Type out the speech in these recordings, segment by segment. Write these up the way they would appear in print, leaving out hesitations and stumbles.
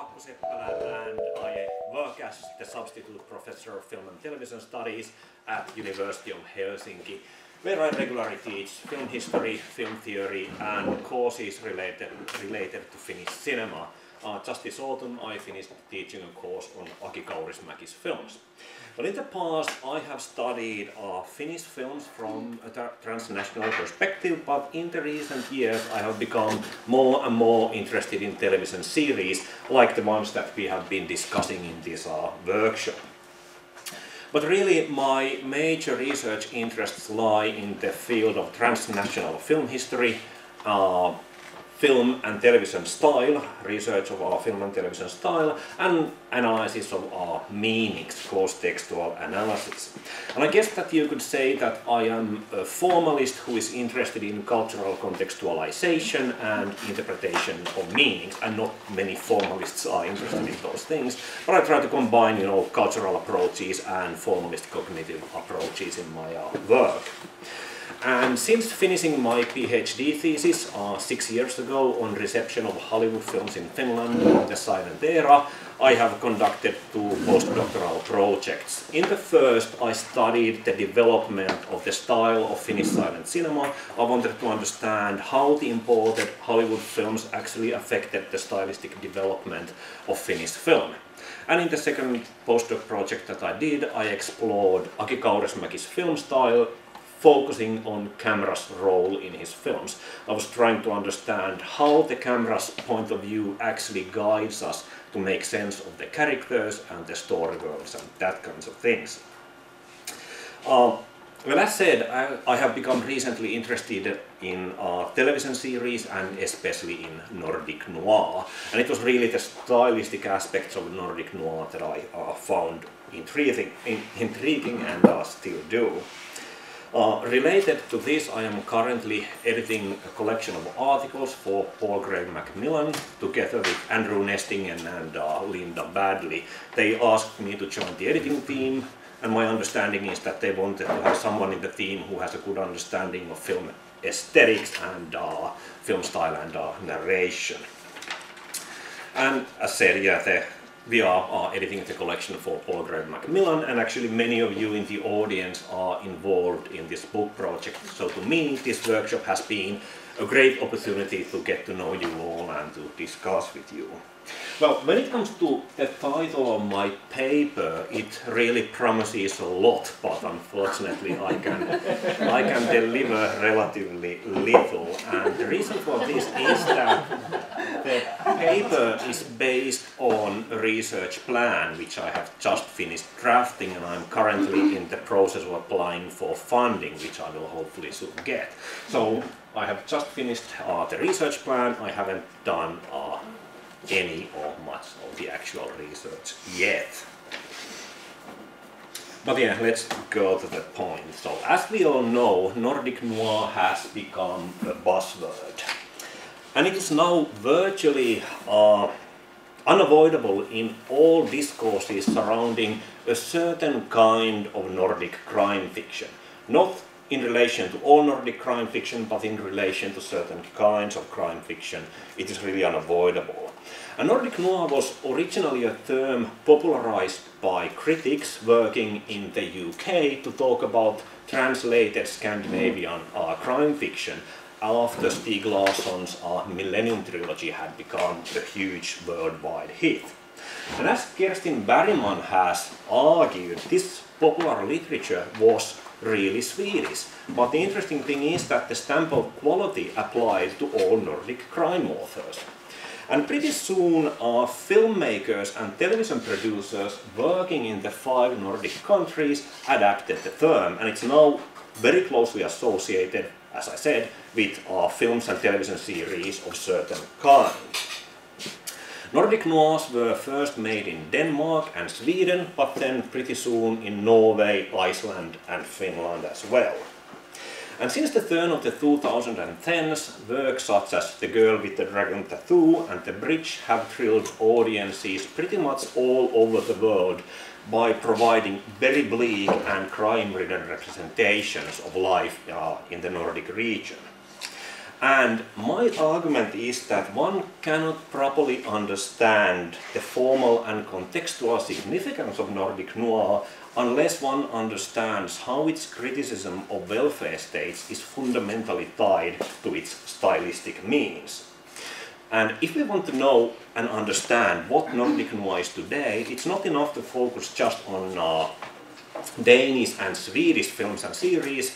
Jaako Seppälä and I work as the substitute professor of film and television studies at University of Helsinki, where I regularly teach film history, film theory and courses related to Finnish cinema. Just this autumn I finished teaching a course on Aki Kaurismäki's films. But in the past I have studied Finnish films from a transnational perspective, but in the recent years I have become more and more interested in television series like the ones that we have been discussing in this workshop. But really my major research interests lie in the field of transnational film history, film and television style, research of our film and television style, and analysis of our meanings, close textual analysis. And I guess that you could say that I am a formalist who is interested in cultural contextualization and interpretation of meanings, and not many formalists are interested in those things, but I try to combine, cultural approaches and formalist cognitive approaches in my work. And since finishing my PhD thesis 6 years ago on reception of Hollywood films in Finland in the silent era, I have conducted 2 postdoctoral projects. In the first, I studied the development of the style of Finnish silent cinema. I wanted to understand how the imported Hollywood films actually affected the stylistic development of Finnish film. And in the second postdoc project that I did, I explored Aki Kaurismäki's film style, focusing on camera's role in his films. I was trying to understand how the camera's point of view actually guides us to make sense of the characters and the story worlds and that kinds of things. Well, as said, I have become recently interested in television series and especially in Nordic Noir. And it was really the stylistic aspects of Nordic Noir that I found intriguing and still do. Related to this, I am currently editing a collection of articles for Paul Greg Macmillan together with Andrew Nestingen and Linda Badley. They asked me to join the editing team, and my understanding is that they wanted to have someone in the team who has a good understanding of film aesthetics and film style and narration. And as said, we are editing the collection for Paul Greg Macmillan, and actually many of you in the audience are involved in this book project. So to me, this workshop has been a great opportunity to get to know you all and to discuss with you. Well, when it comes to the title of my paper, it really promises a lot, but unfortunately I can deliver relatively little. And the reason for this is that the paper is based on a research plan which I have just finished drafting, and I'm currently in the process of applying for funding, which I will hopefully soon get. So I have just finished the research plan. I haven't done any or much of the actual research yet. But yeah, let's go to the point. So as we all know, Nordic Noir has become a buzzword. And it is now virtually unavoidable in all discourses surrounding a certain kind of Nordic crime fiction. Not in relation to all Nordic crime fiction, but in relation to certain kinds of crime fiction, it is really unavoidable. And Nordic Noir was originally a term popularized by critics working in the UK to talk about translated Scandinavian crime fiction after Stieg Larsson's Millennium Trilogy had become a huge worldwide hit. And as Kerstin Bergman has argued, this popular literature was really Swedish. But the interesting thing is that the stamp of quality applied to all Nordic crime authors. And pretty soon filmmakers and television producers working in the 5 Nordic countries adapted the term, and it's now very closely associated, as I said, with films and television series of certain kind. Nordic Noirs were first made in Denmark and Sweden, but then pretty soon in Norway, Iceland and Finland as well. And since the turn of the 2010s, works such as The Girl with the Dragon Tattoo and The Bridge have thrilled audiences pretty much all over the world by providing very bleak and crime-ridden representations of life in the Nordic region. And my argument is that one cannot properly understand the formal and contextual significance of Nordic Noir unless one understands how its criticism of welfare states is fundamentally tied to its stylistic meanings. And if we want to know and understand what Nordic Noir is today, it's not enough to focus just on Danish and Swedish films and series,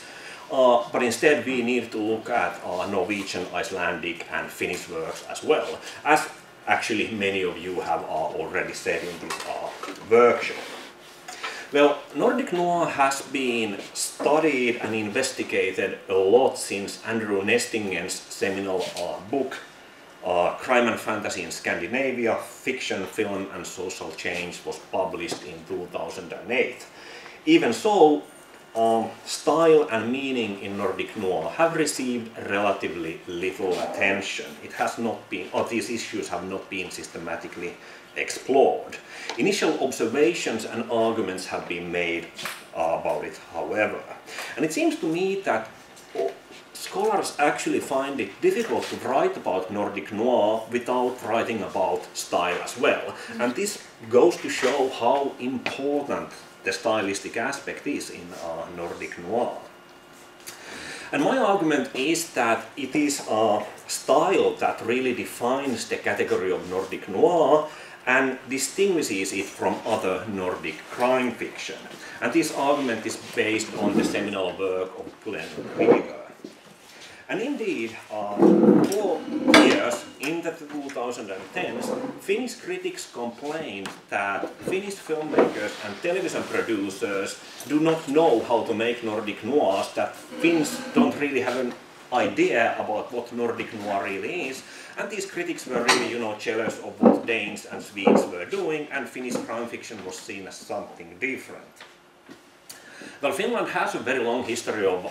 but instead we need to look at Norwegian, Icelandic and Finnish works as well, as actually many of you have already said in this workshop. Well, Nordic Noir has been studied and investigated a lot since Andrew Nestingen's seminal book, Crime and Fantasy in Scandinavia, Fiction, Film and Social Change was published in 2008. Even so, style and meaning in Nordic Noir have received relatively little attention. It has not been, or these issues have not been systematically explored. Initial observations and arguments have been made about it, however. And it seems to me that scholars actually find it difficult to write about Nordic Noir without writing about style as well. And this goes to show how important the stylistic aspect is in Nordic Noir. And my argument is that it is style that really defines the category of Nordic Noir and distinguishes it from other Nordic crime fiction. And this argument is based on the seminal work of Glenn Krieger. And indeed, for years, in the 2010s, Finnish critics complained that Finnish filmmakers and television producers do not know how to make Nordic noirs, that Finns don't really have an idea about what Nordic noir really is, and these critics were really, jealous of what Danes and Swedes were doing, and Finnish crime fiction was seen as something different. Well, Finland has a very long history of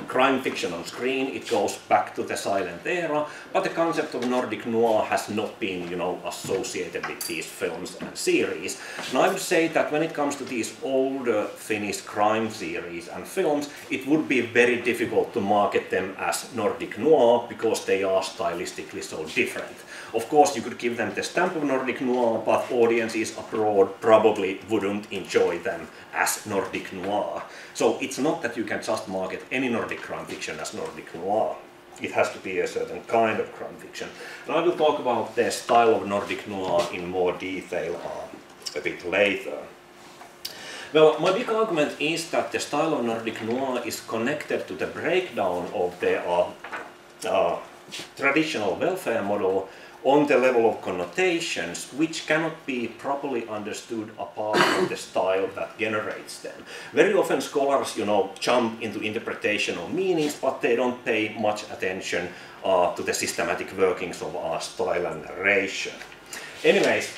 crime fiction on screen. It goes back to the silent era, but the concept of Nordic Noir has not been, associated with these films and series. And I would say that when it comes to these older Finnish crime series and films, it would be very difficult to market them as Nordic Noir because they are stylistically so different. Of course, you could give them the stamp of Nordic Noir, but audiences abroad probably wouldn't enjoy them as Nordic Noir. So it's not that you can just market any Nordic crime fiction as Nordic Noir. It has to be a certain kind of crime fiction. And I will talk about the style of Nordic Noir in more detail a bit later. Well, my big argument is that the style of Nordic Noir is connected to the breakdown of the traditional welfare model on the level of connotations, which cannot be properly understood apart from the style that generates them. Very often scholars, jump into interpretation of meanings, but they don't pay much attention to the systematic workings of style and narration. Anyways,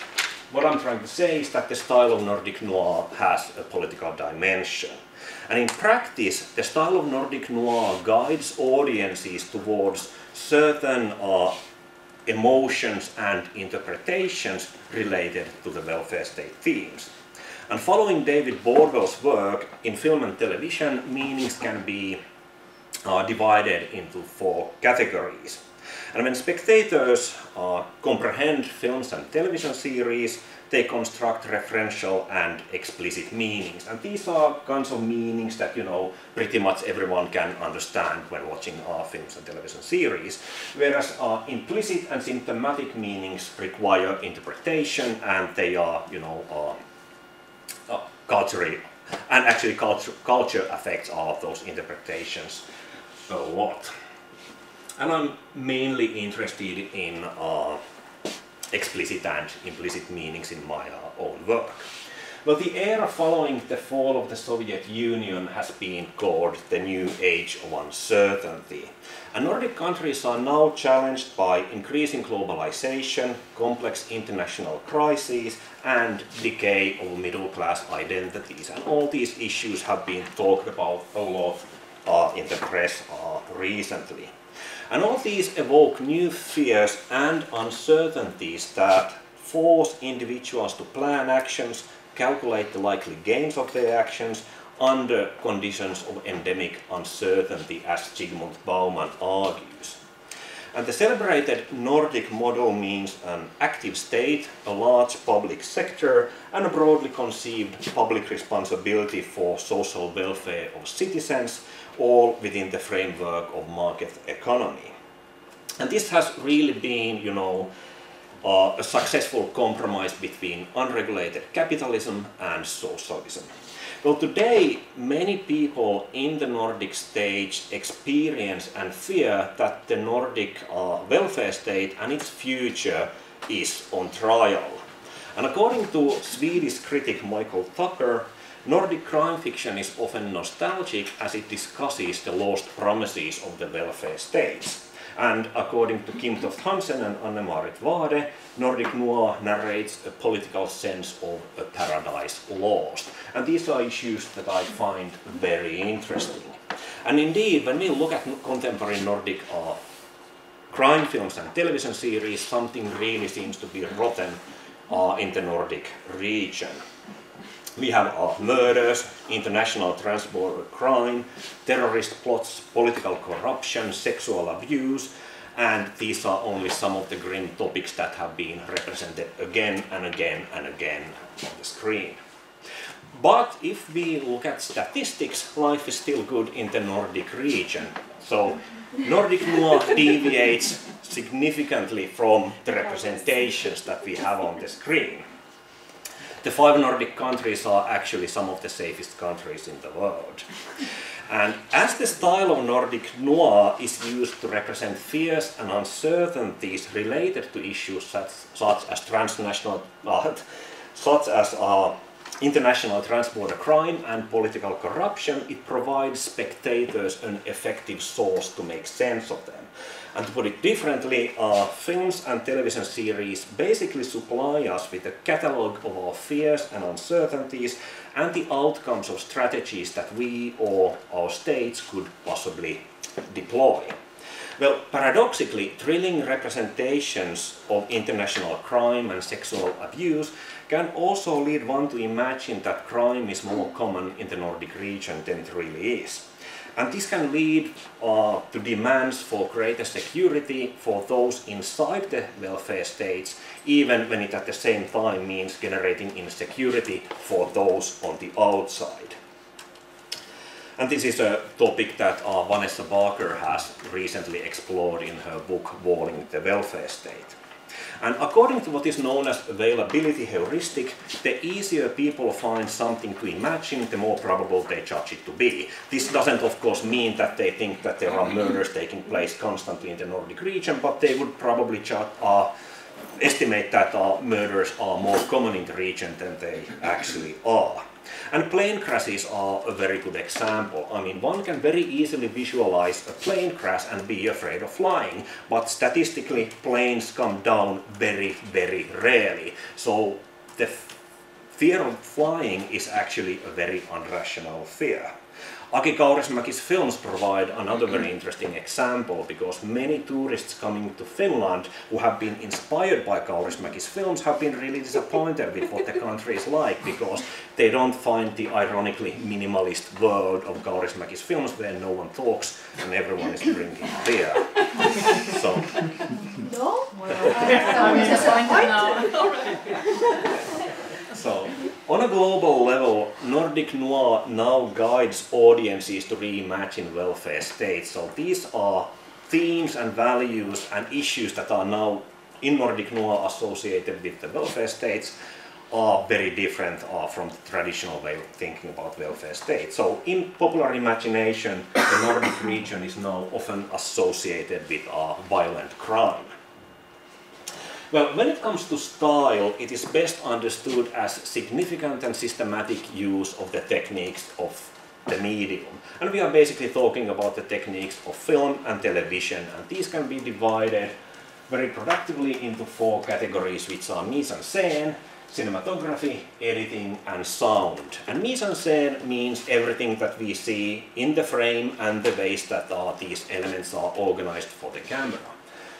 what I'm trying to say is that the style of Nordic Noir has a political dimension. And in practice, the style of Nordic Noir guides audiences towards certain emotions and interpretations related to the welfare state themes. And following David Bordwell's work in film and television, meanings can be divided into 4 categories. And when spectators comprehend films and television series, they construct referential and explicit meanings. And these are kinds of meanings that, pretty much everyone can understand when watching films and television series. Whereas implicit and symptomatic meanings require interpretation, and they are, culturally, and actually culture affects all of those interpretations a lot. And I'm mainly interested in explicit and implicit meanings in my own work. Well, the era following the fall of the Soviet Union has been called the New Age of Uncertainty. And Nordic countries are now challenged by increasing globalization, complex international crises, and decay of middle-class identities. And all these issues have been talked about a lot in the press recently. And all these evoke new fears and uncertainties that force individuals to plan actions, calculate the likely gains of their actions under conditions of endemic uncertainty, as Zygmunt Bauman argues. And the celebrated Nordic model means an active state, a large public sector, and a broadly conceived public responsibility for social welfare of citizens, all within the framework of market economy. And this has really been, you know, a successful compromise between unregulated capitalism and socialism. Well, today, many people in the Nordic stage experience and fear that the Nordic welfare state and its future is on trial. And according to Swedish critic Michael Tucker, Nordic crime fiction is often nostalgic as it discusses the lost promises of the welfare states. And according to Kim Toft Hansen and Anne-Marit Wade, Nordic Noir narrates a political sense of a paradise lost. And these are issues that I find very interesting. And indeed, when we look at contemporary Nordic crime films and television series, something really seems to be rotten in the Nordic region. We have murders, international transborder crime, terrorist plots, political corruption, sexual abuse, and these are only some of the grim topics that have been represented again and again and again on the screen. But if we look at statistics, life is still good in the Nordic region. So Nordic Noir deviates significantly from the representations that we have on the screen. The 5 Nordic countries are actually some of the safest countries in the world. And as the style of Nordic Noir is used to represent fears and uncertainties related to issues such as international transborder crime and political corruption, it provides spectators an effective source to make sense of them. And to put it differently, films and television series basically supply us with a catalogue of our fears and uncertainties and the outcomes of strategies that we or our states could possibly deploy. Well, paradoxically, thrilling representations of international crime and sexual abuse can also lead one to imagine that crime is more common in the Nordic region than it really is. And this can lead to demands for greater security for those inside the welfare states, even when it at the same time means generating insecurity for those on the outside. And this is a topic that Vanessa Barker has recently explored in her book, Walling the Welfare State. And according to what is known as availability heuristic, the easier people find something to imagine, the more probable they judge it to be. This doesn't, of course, mean that they think that there are murders taking place constantly in the Nordic region, but they would probably estimate that murders are more common in the region than they actually are. And plane crashes are a very good example. I mean, one can very easily visualize a plane crash and be afraid of flying, but statistically, planes come down very, very rarely. So the fear of flying is actually a very irrational fear. Aki Kaurismäki's films provide another very interesting example, because many tourists coming to Finland who have been inspired by Kaurismäki's films have been really disappointed with what the country is like, because they don't find the ironically minimalist world of Kaurismäki's films where no one talks and everyone is drinking beer. So. No? Well, I'm disappointed now. So, on a global level, Nordic Noir now guides audiences to reimagine welfare states. So these are themes and values and issues that are now in Nordic Noir associated with the welfare states are very different from the traditional way of thinking about welfare states. So in popular imagination, the Nordic region is now often associated with violent crime. Well, when it comes to style, it is best understood as significant and systematic use of the techniques of the medium. And we are basically talking about the techniques of film and television, and these can be divided very productively into 4 categories, which are mise-en-scène, cinematography, editing, and sound. And mise-en-scène means everything that we see in the frame and the ways that these elements are organized for the camera.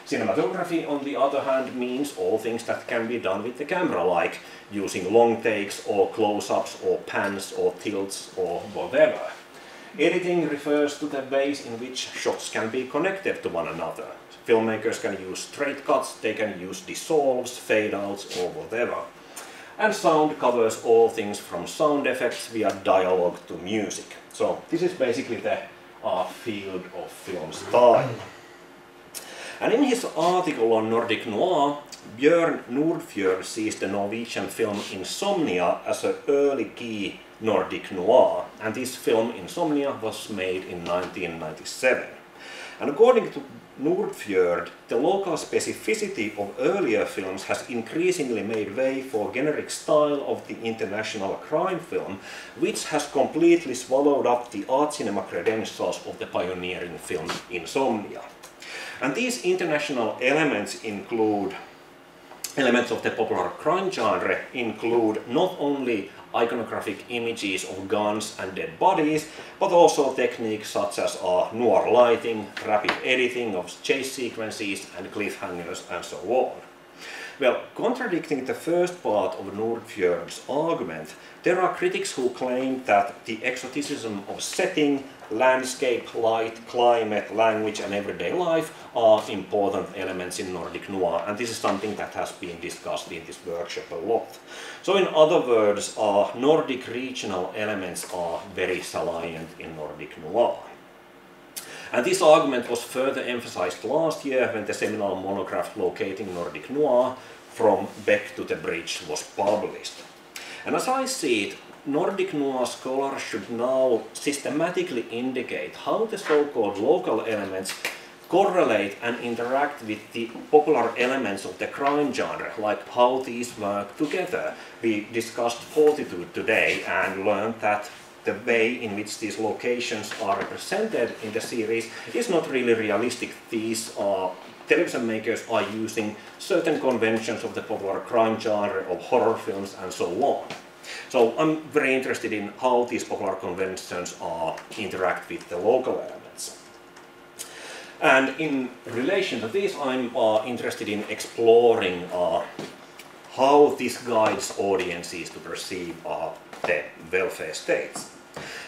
Cinematography, on the other hand, means all things that can be done with the camera, like using long takes or close-ups or pans or tilts or whatever. Editing refers to the ways in which shots can be connected to one another. Filmmakers can use straight cuts, they can use dissolves, fade-outs, or whatever. And sound covers all things from sound effects via dialogue to music. So this is basically the field of film style. And in his article on Nordic Noir, Björn Nordfjord sees the Norwegian film Insomnia as an early key Nordic Noir, and this film Insomnia was made in 1997. And according to Nordfjord, the local specificity of earlier films has increasingly made way for generic style of the international crime film, which has completely swallowed up the art cinema credentials of the pioneering film Insomnia. And these international elements of the popular crime genre include not only iconographic images of guns and dead bodies, but also techniques such as noir lighting, rapid editing of chase sequences and cliffhangers and so on. Well, contradicting the first part of Nordfjord's argument, there are critics who claim that the exoticism of setting, landscape, light, climate, language and everyday life are important elements in Nordic Noir, and this is something that has been discussed in this workshop a lot. So in other words, Nordic regional elements are very salient in Nordic Noir. And this argument was further emphasized last year when the seminal monograph Locating Nordic Noir from Beck to the Bridge was published. And as I see it, Nordic Noir scholars should now systematically indicate how the so-called local elements correlate and interact with the popular elements of the crime genre, like how these work together. We discussed Fortitude today and learned that the way in which these locations are represented in the series is not really realistic. These television makers are using certain conventions of the popular crime genre, of horror films and so on. So I'm very interested in how these popular conventions interact with the local elements. And in relation to this, I'm interested in exploring how this guides audiences to perceive the welfare states.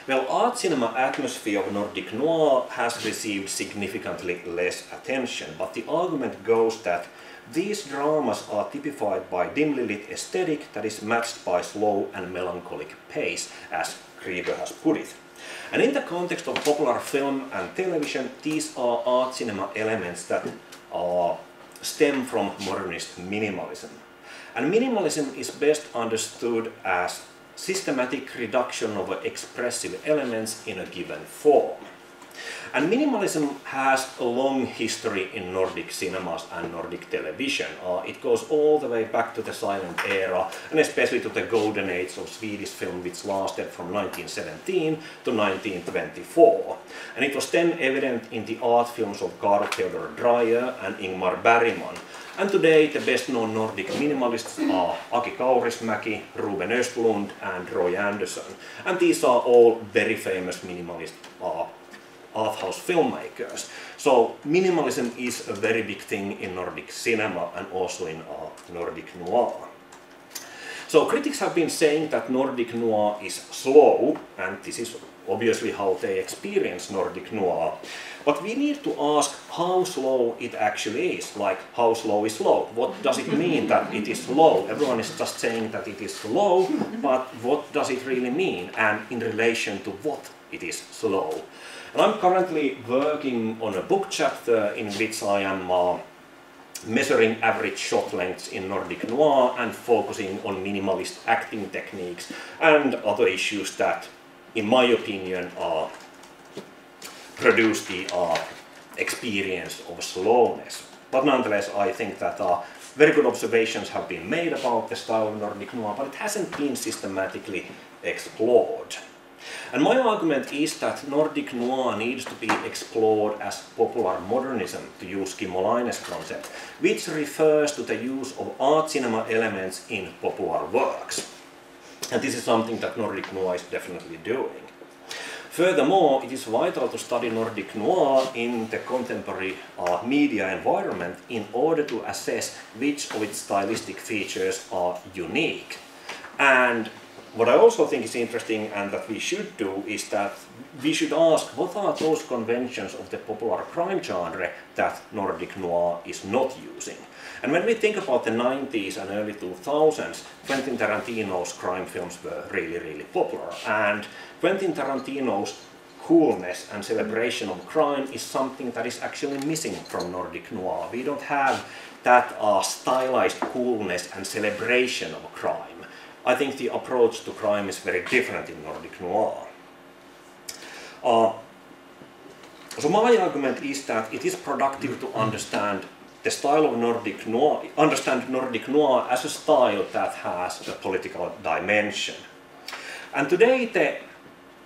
Well, art cinema atmosphere of Nordic Noir has received significantly less attention, but the argument goes that these dramas are typified by dimly lit aesthetic that is matched by slow and melancholic pace, as Krieger has put it. And in the context of popular film and television, these are art cinema elements that stem from modernist minimalism. And minimalism is best understood as systematic reduction of expressive elements in a given form. And minimalism has a long history in Nordic cinemas and Nordic television. It goes all the way back to the silent era, and especially to the golden age of Swedish film, which lasted from 1917 to 1924. And it was then evident in the art films of Carl Theodor Dreyer and Ingmar Bergman. And today the best known Nordic minimalists are Aki Kaurismäki, Ruben Östlund and Roy Andersson. And these are all very famous minimalist art house filmmakers. So minimalism is a very big thing in Nordic cinema and also in Nordic Noir. So critics have been saying that Nordic Noir is slow, and this is obviously how they experience Nordic Noir. But we need to ask how slow it actually is, like how slow is slow? What does it mean that it is slow? Everyone is just saying that it is slow, but what does it really mean, and in relation to what it is slow? And I'm currently working on a book chapter in which I am measuring average shot lengths in Nordic Noir and focusing on minimalist acting techniques and other issues that, in my opinion, produce the experience of slowness. But nonetheless, I think that very good observations have been made about the style of Nordic Noir, but it hasn't been systematically explored. And my argument is that Nordic Noir needs to be explored as popular modernism, to use Kimmo Laine's concept, which refers to the use of art cinema elements in popular works. And this is something that Nordic Noir is definitely doing. Furthermore, it is vital to study Nordic Noir in the contemporary media environment in order to assess which of its stylistic features are unique. And what I also think is interesting and that we should do is that we should ask what are those conventions of the popular crime genre that Nordic Noir is not using. And when we think about the 90s and early 2000s, Quentin Tarantino's crime films were really, really popular. And Quentin Tarantino's coolness and celebration of crime is something that is actually missing from Nordic Noir. We don't have that stylized coolness and celebration of crime. I think the approach to crime is very different in Nordic Noir. So my argument is that it is productive to understand the style of Nordic Noir, understand Nordic Noir as a style that has a political dimension. And today the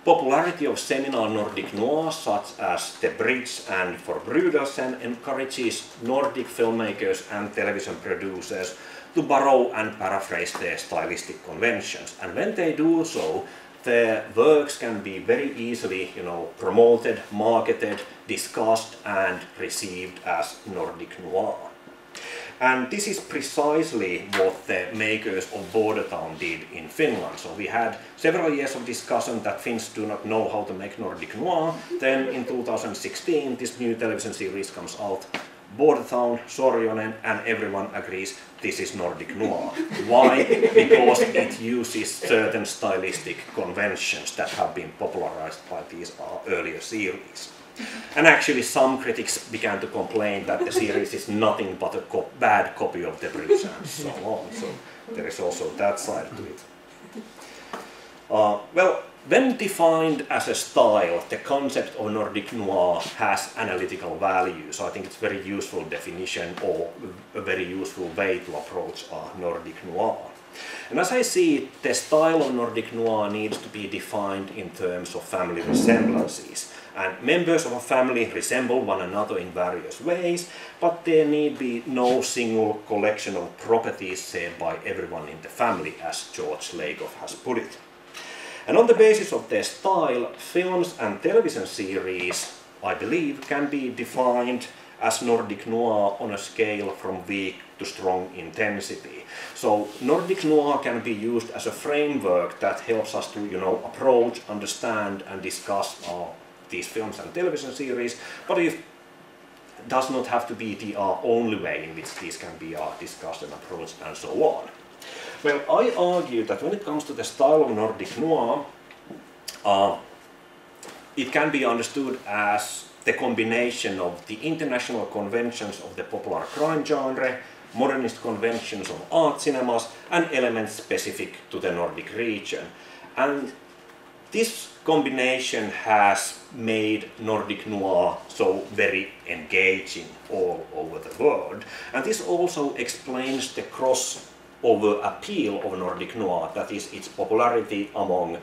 popularity of seminal Nordic Noir, such as The Bridge and For Brudersen, encourages Nordic filmmakers and television producers to borrow and paraphrase their stylistic conventions. And when they do so, the works can be very easily, promoted, marketed, discussed and received as Nordic Noir. And this is precisely what the makers of Border Town did in Finland. So we had several years of discussion that Finns do not know how to make Nordic Noir. Then in 2016 this new television series comes out, Border Town, Sorjonen, and everyone agrees this is Nordic Noir. Why? Because it uses certain stylistic conventions that have been popularized by these earlier series. And actually some critics began to complain that the series is nothing but a bad copy of The Bridge and so on. So there is also that side to it. Well, when defined as a style, the concept of Nordic Noir has analytical value. So I think it's a very useful definition or a very useful way to approach Nordic Noir. And as I see it, the style of Nordic Noir needs to be defined in terms of family resemblances. And members of a family resemble one another in various ways, but there need be no single collection of properties shared by everyone in the family, as George Lakoff has put it. And on the basis of their style, films and television series, I believe, can be defined as Nordic Noir on a scale from weak to strong intensity. So Nordic Noir can be used as a framework that helps us to, approach, understand and discuss these films and television series, but it does not have to be the only way in which these can be discussed and approached and so on. Well, I argue that when it comes to the style of Nordic Noir, it can be understood as the combination of the international conventions of the popular crime genre, modernist conventions of art cinemas, and elements specific to the Nordic region. And this combination has made Nordic Noir so very engaging all over the world. And this also explains the crossover appeal of Nordic Noir, that is its popularity among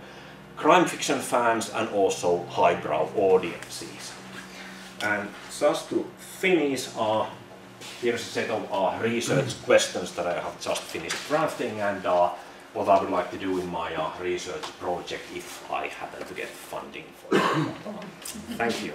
crime fiction fans and also highbrow audiences. And just to finish, here's a set of research questions that I have just finished drafting and what I would like to do in my research project if I happen to get funding for it. Thank you.